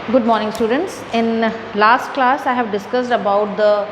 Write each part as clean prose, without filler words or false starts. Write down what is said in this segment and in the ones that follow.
Good morning, students. In last class, I have discussed about the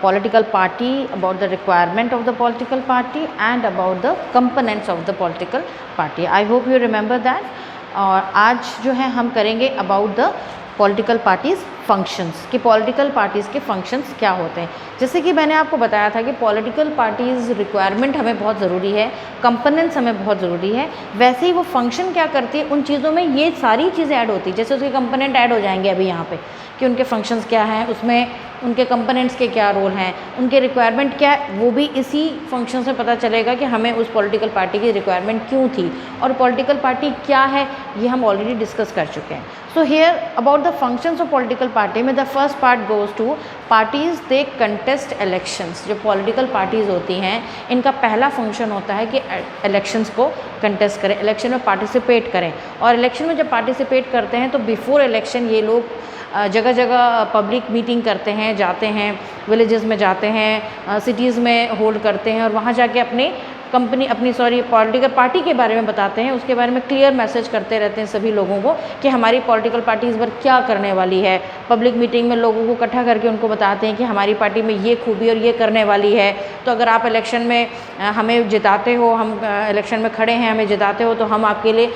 political party, about the requirement of the political party, and about the components of the political party. I hope you remember that. और आज जो है हम करेंगे about the political parties functions कि political parties के functions क्या होते हैं। जैसे कि मैंने आपको बताया था कि पॉलिटिकल पार्टीज़ रिक्वायरमेंट हमें बहुत ज़रूरी है, कंपोनेंट्स हमें बहुत ज़रूरी है, वैसे ही वो फंक्शन क्या करती है, उन चीज़ों में ये सारी चीज़ें ऐड होती है। जैसे उसके कंपोनेंट ऐड हो जाएंगे अभी यहाँ पे कि उनके फंक्शंस क्या हैं, उसमें उनके कंपोनेंट्स के क्या रोल हैं, उनके रिक्वायरमेंट क्या है, वो भी इसी फंक्शन से पता चलेगा कि हमें उस पॉलिटिकल पार्टी की रिक्वायरमेंट क्यों थी और पॉलिटिकल पार्टी क्या है, ये हम ऑलरेडी डिस्कस कर चुके हैं। So here about the functions of political party में the first part goes to parties they contest elections. जो पॉलिटिकल पार्टीज़ होती हैं इनका पहला फंक्शन होता है कि इलेक्शंस को कंटेस्ट करें, इलेक्शन में पार्टिसिपेट करें। और इलेक्शन में जब पार्टिसिपेट करते हैं तो बिफोर इलेक्शन ये लोग जगह जगह पब्लिक मीटिंग करते हैं, जाते हैं, विलेजेस में जाते हैं, सिटीज़ में होल्ड करते हैं और वहाँ जाके अपनी पॉलिटिकल पार्टी के बारे में बताते हैं, उसके बारे में क्लियर मैसेज करते रहते हैं सभी लोगों को कि हमारी पॉलिटिकल पार्टी इस बार क्या करने वाली है। पब्लिक मीटिंग में लोगों को इकट्ठा करके उनको बताते हैं कि हमारी पार्टी में ये खूबी और ये करने वाली है। तो अगर आप इलेक्शन में हमें जिताते हो, हम इलेक्शन में खड़े हैं, हमें जिताते हो तो हम आपके लिए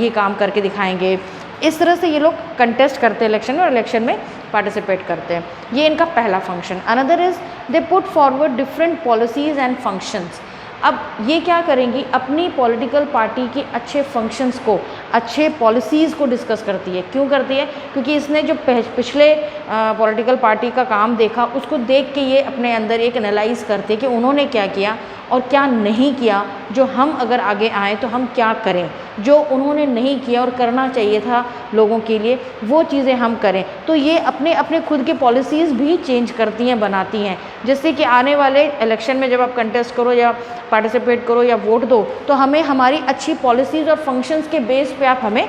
ये काम करके दिखाएंगे। इस तरह से ये लोग कंटेस्ट करते हैं इलेक्शन में और इलेक्शन में पार्टिसिपेट करते हैं। ये इनका पहला function. Another is they put forward different policies and functions. अब ये क्या करेंगी, अपनी पॉलिटिकल पार्टी के अच्छे फंक्शंस को, अच्छे पॉलिसीज़ को डिस्कस करती है। क्यों करती है? क्योंकि इसने जो पिछले पॉलिटिकल पार्टी का काम देखा उसको देख के ये अपने अंदर एक एनालाइज करती है कि उन्होंने क्या किया और क्या नहीं किया, जो हम अगर आगे आएँ तो हम क्या करें, जो उन्होंने नहीं किया और करना चाहिए था लोगों के लिए वो चीज़ें हम करें। तो ये अपने अपने खुद के पॉलिसीज़ भी चेंज करती हैं, बनाती हैं, जिससे कि आने वाले इलेक्शन में जब आप कंटेस्ट करो या पार्टिसिपेट करो या वोट दो तो हमें हमारी अच्छी पॉलिसीज़ और फंक्शंस के बेस पे आप हमें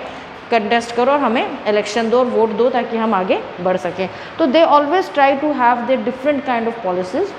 कंटेस्ट करो और हमें इलेक्शन दो और वोट दो ताकि हम आगे बढ़ सकें। तो they always try to have the different kind of policies,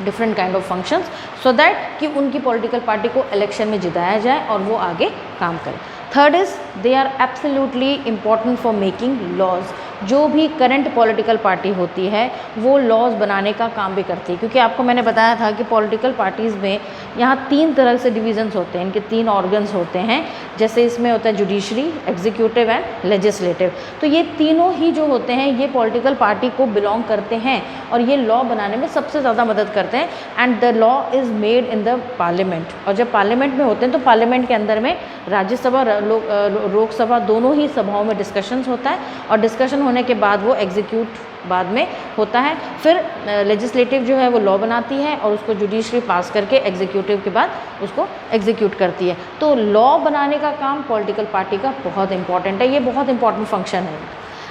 different kind of functions so that कि उनकी पॉलिटिकल पार्टी को इलेक्शन में जिताया जाए और वो आगे काम करे। Third is they are absolutely important for making laws. जो भी करंट पॉलिटिकल पार्टी होती है वो लॉज बनाने का काम भी करती है, क्योंकि आपको मैंने बताया था कि पॉलिटिकल पार्टीज़ में यहाँ 3 तरह से डिविजन्स होते हैं, इनके 3 ऑर्गन्स होते हैं। जैसे इसमें होता है जुडिशरी, एग्जीक्यूटिव एंड लेजिस्लेटिव। तो ये तीनों ही जो होते हैं ये पॉलिटिकल पार्टी को बिलोंग करते हैं और ये लॉ बनाने में सबसे ज़्यादा मदद करते हैं। And the law is made in the parliament. और जब पार्लियामेंट में होते हैं तो पार्लियामेंट के अंदर में राज्यसभा लोकसभा दोनों ही सभाओं में डिस्कशंस होता है और डिस्कशन होने के बाद वो एग्जीक्यूट बाद में होता है। फिर लेजिस्लेटिव जो है वो लॉ बनाती है और उसको जुडिशरी पास करके एग्जीक्यूटिव के बाद उसको एग्जीक्यूट करती है। तो लॉ बनाने का काम पॉलिटिकल पार्टी का बहुत इंपॉर्टेंट है, ये बहुत इंपॉर्टेंट फंक्शन है।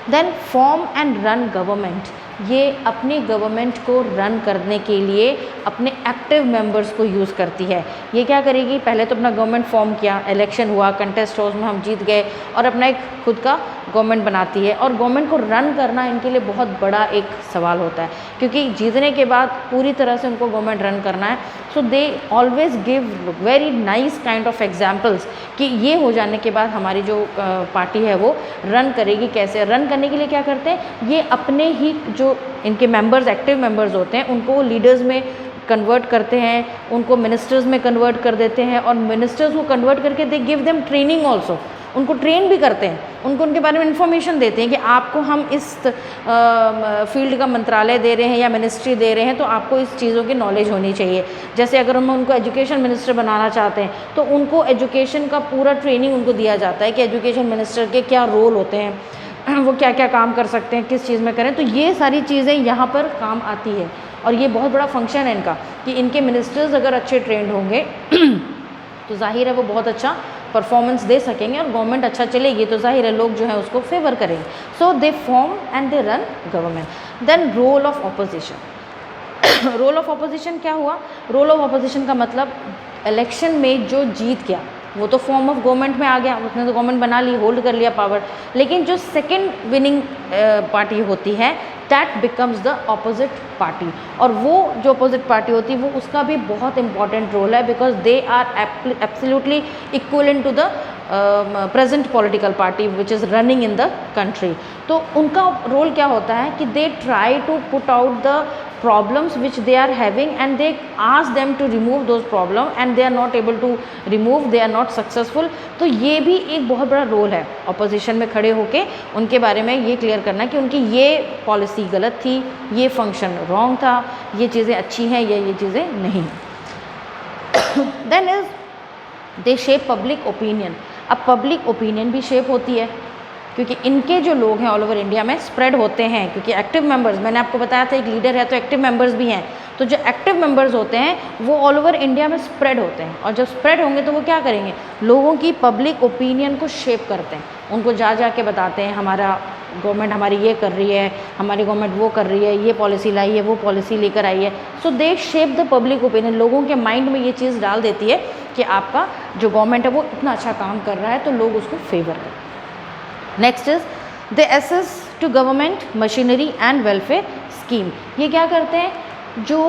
Then form and run government. ये अपनी गवर्नमेंट को रन करने के लिए अपने एक्टिव मेंबर्स को यूज़ करती है। ये क्या करेगी, पहले तो अपना गवर्नमेंट फॉर्म किया, इलेक्शन हुआ, कंटेस्ट हो, उसमें हम जीत गए और अपना एक खुद का गवर्नमेंट बनाती है। और गवर्नमेंट को रन करना इनके लिए बहुत बड़ा एक सवाल होता है, क्योंकि जीतने के बाद पूरी तरह से उनको गवर्नमेंट रन करना है। So they always give very nice kind of examples कि ये हो जाने के बाद हमारी जो पार्टी है वो रन करेगी कैसे। रन करने के लिए क्या करते हैं, ये अपने ही जो इनके मेंबर्स, एक्टिव मेंबर्स होते हैं, उनको लीडर्स में कन्वर्ट करते हैं, उनको मिनिस्टर्स में कन्वर्ट कर देते हैं और मिनिस्टर्स को कन्वर्ट करके they give them training also. उनको ट्रेन भी करते हैं, उनको उनके बारे में इन्फॉर्मेशन देते हैं कि आपको हम इस फील्ड का मंत्रालय दे रहे हैं या मिनिस्ट्री दे रहे हैं तो आपको इस चीज़ों की नॉलेज होनी चाहिए। जैसे अगर हम उनको एजुकेशन मिनिस्टर बनाना चाहते हैं तो उनको एजुकेशन का पूरा ट्रेनिंग उनको दिया जाता है कि एजुकेशन मिनिस्टर के क्या रोल होते हैं, वो क्या क्या काम कर सकते हैं, किस चीज़ में करें। तो ये सारी चीज़ें यहाँ पर काम आती है और ये बहुत बड़ा फंक्शन है इनका कि इनके मिनिस्टर्स अगर अच्छे ट्रेंड होंगे तो जाहिर है वो बहुत अच्छा परफॉर्मेंस दे सकेंगे और गवर्नमेंट अच्छा चलेगी तो जाहिर है लोग जो है उसको फेवर करेंगे। So they form and they run government. Then role of opposition. Role of opposition क्या हुआ? रोल ऑफ ऑपोजिशन का मतलब इलेक्शन में जो जीत गया वो तो फॉर्म ऑफ गवर्नमेंट में आ गया, उसने तो गवर्नमेंट बना ली, होल्ड कर लिया पावर। लेकिन जो सेकंड विनिंग पार्टी होती है that becomes the opposite party. और वो जो अपोजिट पार्टी होती है वो उसका भी बहुत इंपॉर्टेंट रोल है, because they are absolutely equivalent to the present political party which is running in the country. तो उनका रोल क्या होता है कि they try to put out the problems which they are having and they ask them to remove those problem and they are not able to remove, they are not successful। तो ये भी एक बहुत बड़ा रोल है opposition में खड़े होके उनके बारे में ये क्लियर करना कि उनकी ये पॉलिसी गलत थी, ये फंक्शन रॉन्ग था, ये चीज़ें अच्छी हैं या ये चीज़ें नहीं। Then is they shape public opinion. अब पब्लिक ओपिनियन भी शेप होती है क्योंकि इनके जो लोग हैं ऑल ओवर इंडिया में स्प्रेड होते हैं, क्योंकि एक्टिव मेंबर्स, मैंने आपको बताया था एक लीडर है तो एक्टिव मेंबर्स भी हैं। तो जो एक्टिव मेंबर्स होते हैं वो ऑल ओवर इंडिया में स्प्रेड होते हैं, और जब स्प्रेड होंगे तो वो क्या करेंगे, लोगों की पब्लिक ओपिनियन को शेप करते हैं, उनको जा जा के बताते हैं हमारा गवर्नमेंट हमारी ये कर रही है, हमारी गवर्नमेंट वो कर रही है, ये पॉलिसी लाई है, वो पॉलिसी लेकर आई है। So they shape the public opinion, लोगों के माइंड में ये चीज़ डाल देती है कि आपका जो गवर्नमेंट है वो इतना अच्छा काम कर रहा है, तो लोग उसको फेवर करें। Next is the access to government machinery and welfare scheme. ये क्या करते हैं, जो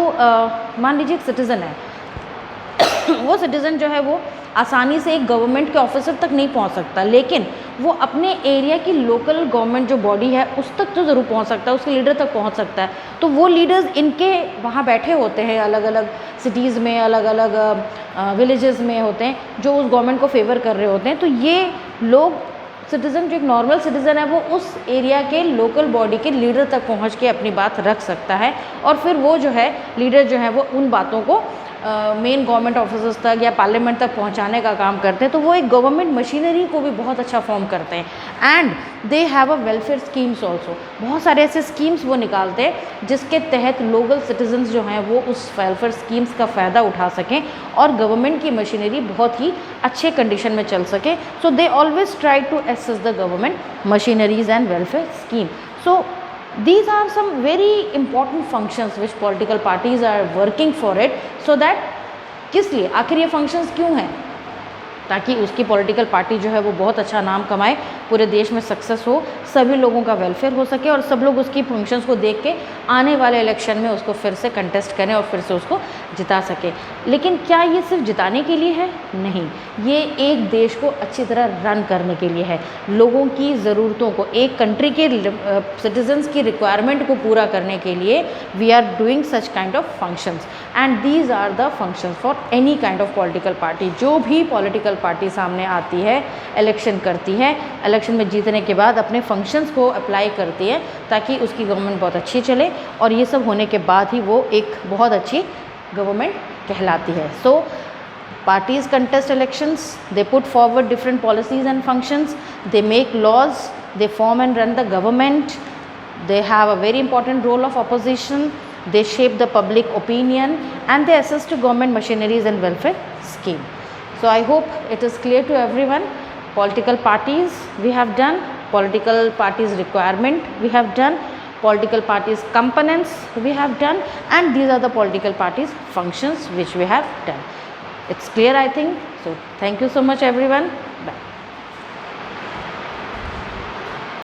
मान लीजिए एक सिटीज़न है वो सिटीज़न जो है वो आसानी से एक गवर्नमेंट के ऑफिसर तक नहीं पहुंच सकता, लेकिन वो अपने एरिया की लोकल गवर्नमेंट जो बॉडी है उस तक तो ज़रूर पहुंच सकता है, उसके लीडर तक पहुंच सकता है। तो वो लीडर्स इनके वहाँ बैठे होते हैं, अलग अलग सिटीज़ में, अलग अलग विलेजेस में होते हैं, जो उस गवर्नमेंट को फेवर कर रहे होते हैं। तो ये लोग सिटीज़न, जो एक नॉर्मल सिटीज़न है, वो उस एरिया के लोकल बॉडी के लीडर तक पहुंच के अपनी बात रख सकता है, और फिर वो जो है लीडर जो है वो उन बातों को मेन गवर्नमेंट ऑफिसर्स तक या पार्लियामेंट तक पहुंचाने का काम करते हैं। तो वो एक गवर्नमेंट मशीनरी को भी बहुत अच्छा फॉर्म करते हैं। And they have a welfare schemes also, बहुत सारे ऐसे स्कीम्स वो निकालते हैं जिसके तहत लोकल सिटीजन्स जो हैं वो उस वेलफेयर स्कीम्स का फ़ायदा उठा सकें और गवर्नमेंट की मशीनरी बहुत ही अच्छे कंडीशन में चल सके। So they always try to assess the government machineries and welfare scheme. So these are some very important functions which political parties are working for it, so that किस लिए आखिर ये functions क्यों हैं, ताकि उसकी पॉलिटिकल पार्टी जो है वो बहुत अच्छा नाम कमाए, पूरे देश में सक्सेस हो, सभी लोगों का वेलफेयर हो सके और सब लोग उसकी फंक्शंस को देख के आने वाले इलेक्शन में उसको फिर से कंटेस्ट करें और फिर से उसको जिता सके। लेकिन क्या ये सिर्फ जिताने के लिए है? नहीं, ये एक देश को अच्छी तरह रन करने के लिए है, लोगों की ज़रूरतों को, एक कंट्री के सिटीजन्स की रिक्वायरमेंट को पूरा करने के लिए we are doing such kind of functions, and these are the functions for any kind of political party. जो भी पॉलिटिकल पार्टी सामने आती है, इलेक्शन करती है, इलेक्शन में जीतने के बाद अपने फंक्शंस को अप्लाई करती है ताकि उसकी गवर्नमेंट बहुत अच्छी चले, और ये सब होने के बाद ही वो एक बहुत अच्छी गवर्नमेंट कहलाती है। सो parties contest elections, they put forward different policies and functions, they make laws, they form and run the government, they have a very important role of opposition, they shape the public opinion, and they assist to government machineries and welfare scheme. So I hope it is clear to everyone. Political parties we have done, political parties requirement we have done, political parties components we have done, and these are the political parties functions which we have done. It's clear, I think. So thank you so much everyone. Bye.